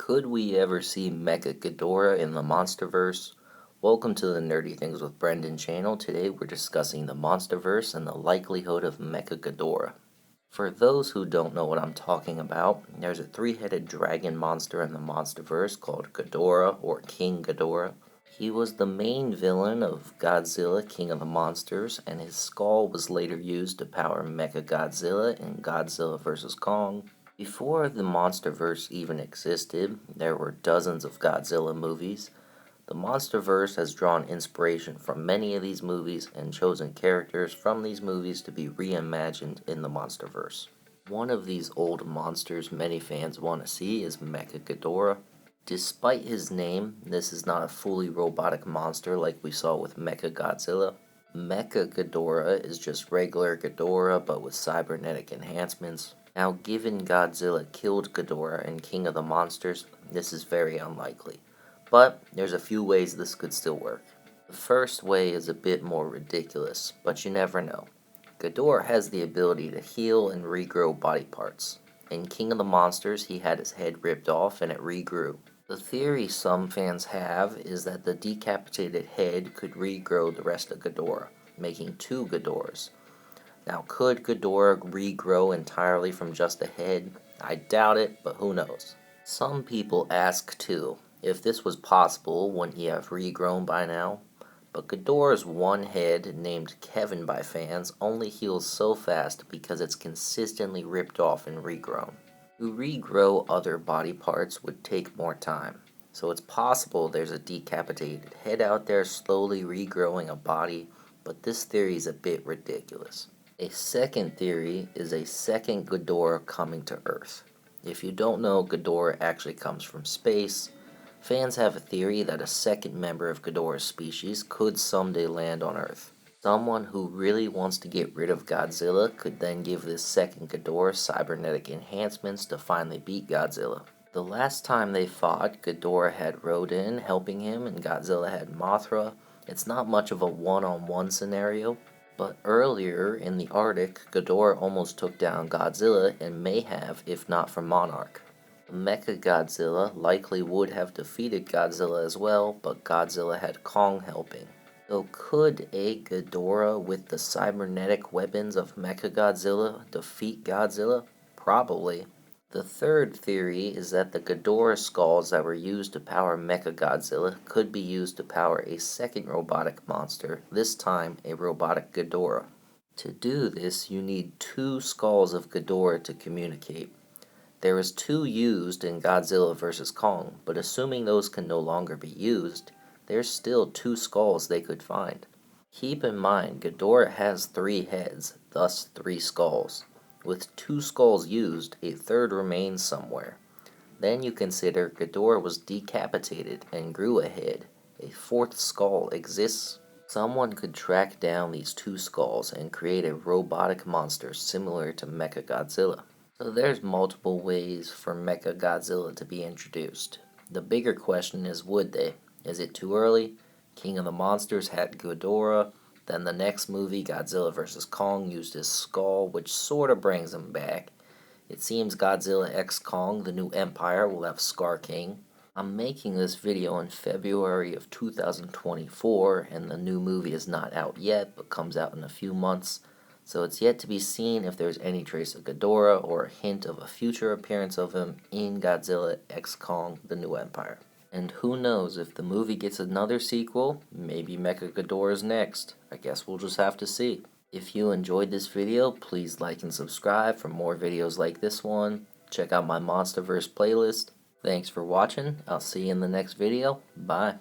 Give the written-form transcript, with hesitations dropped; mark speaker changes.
Speaker 1: Could we ever see Mecha-Ghidorah in the Monsterverse? Welcome to the Nerdy Things with Brendan channel. Today we're discussing the Monsterverse and the likelihood of Mecha-Ghidorah. For those who don't know what I'm talking about, there's a three-headed dragon monster in the Monsterverse called Ghidorah or King Ghidorah. He was the main villain of Godzilla, King of the Monsters, and his skull was later used to power Mecha-Godzilla in Godzilla vs. Kong. Before the Monsterverse even existed, there were dozens of Godzilla movies. The Monsterverse has drawn inspiration from many of these movies and chosen characters from these movies to be reimagined in the Monsterverse. One of these old monsters many fans want to see is Mecha-Ghidorah. Despite his name, this is not a fully robotic monster like we saw with Mecha-Godzilla. Mecha-Ghidorah is just regular Ghidorah but with cybernetic enhancements. Now, given Godzilla killed Ghidorah in King of the Monsters, this is very unlikely. But there's a few ways this could still work. The first way is a bit more ridiculous, but you never know. Ghidorah has the ability to heal and regrow body parts. In King of the Monsters, he had his head ripped off and it regrew. The theory some fans have is that the decapitated head could regrow the rest of Ghidorah, making two Ghidorahs. Now, could Ghidorah regrow entirely from just a head? I doubt it, but who knows. Some people ask too, if this was possible, wouldn't he have regrown by now? But Ghidorah's one head, named Kevin by fans, only heals so fast because it's consistently ripped off and regrown. To regrow other body parts would take more time, so it's possible there's a decapitated head out there slowly regrowing a body, but this theory is a bit ridiculous. A second theory is a second Ghidorah coming to Earth. If you don't know, Ghidorah actually comes from space. Fans have a theory that a second member of Ghidorah's species could someday land on Earth. Someone who really wants to get rid of Godzilla could then give this second Ghidorah cybernetic enhancements to finally beat Godzilla. The last time they fought, Ghidorah had Rodan helping him and Godzilla had Mothra. It's not much of a one-on-one scenario. But earlier in the Arctic, Ghidorah almost took down Godzilla and may have if not for Monarch. Mecha-Godzilla likely would have defeated Godzilla as well, but Godzilla had Kong helping. So could a Ghidorah with the cybernetic weapons of Mecha-Godzilla defeat Godzilla? Probably. The third theory is that the Ghidorah skulls that were used to power Mecha-Godzilla could be used to power a second robotic monster, this time a robotic Ghidorah. To do this, you need two skulls of Ghidorah to communicate. There was two used in Godzilla vs. Kong, but assuming those can no longer be used, there's still two skulls they could find. Keep in mind, Ghidorah has three heads, thus three skulls. With two skulls used, a third remains somewhere. Then you consider Ghidorah was decapitated and grew a head. A fourth skull exists. Someone could track down these two skulls and create a robotic monster similar to Mecha-Godzilla. So there's multiple ways for Mecha-Godzilla to be introduced. The bigger question is, would they? Is it too early? King of the Monsters had Ghidorah. Then the next movie, Godzilla vs. Kong, used his skull, which sort of brings him back. It seems Godzilla X Kong, the new empire, will have Scar King. I'm making this video in February of 2024, and the new movie is not out yet, but comes out in a few months. So it's yet to be seen if there's any trace of Ghidorah or a hint of a future appearance of him in Godzilla X Kong, the new empire. And who knows, if the movie gets another sequel, maybe Mecha-Ghidorah is next. I guess we'll just have to see. If you enjoyed this video, please like and subscribe for more videos like this one. Check out my Monsterverse playlist. Thanks for watching. I'll see you in the next video. Bye.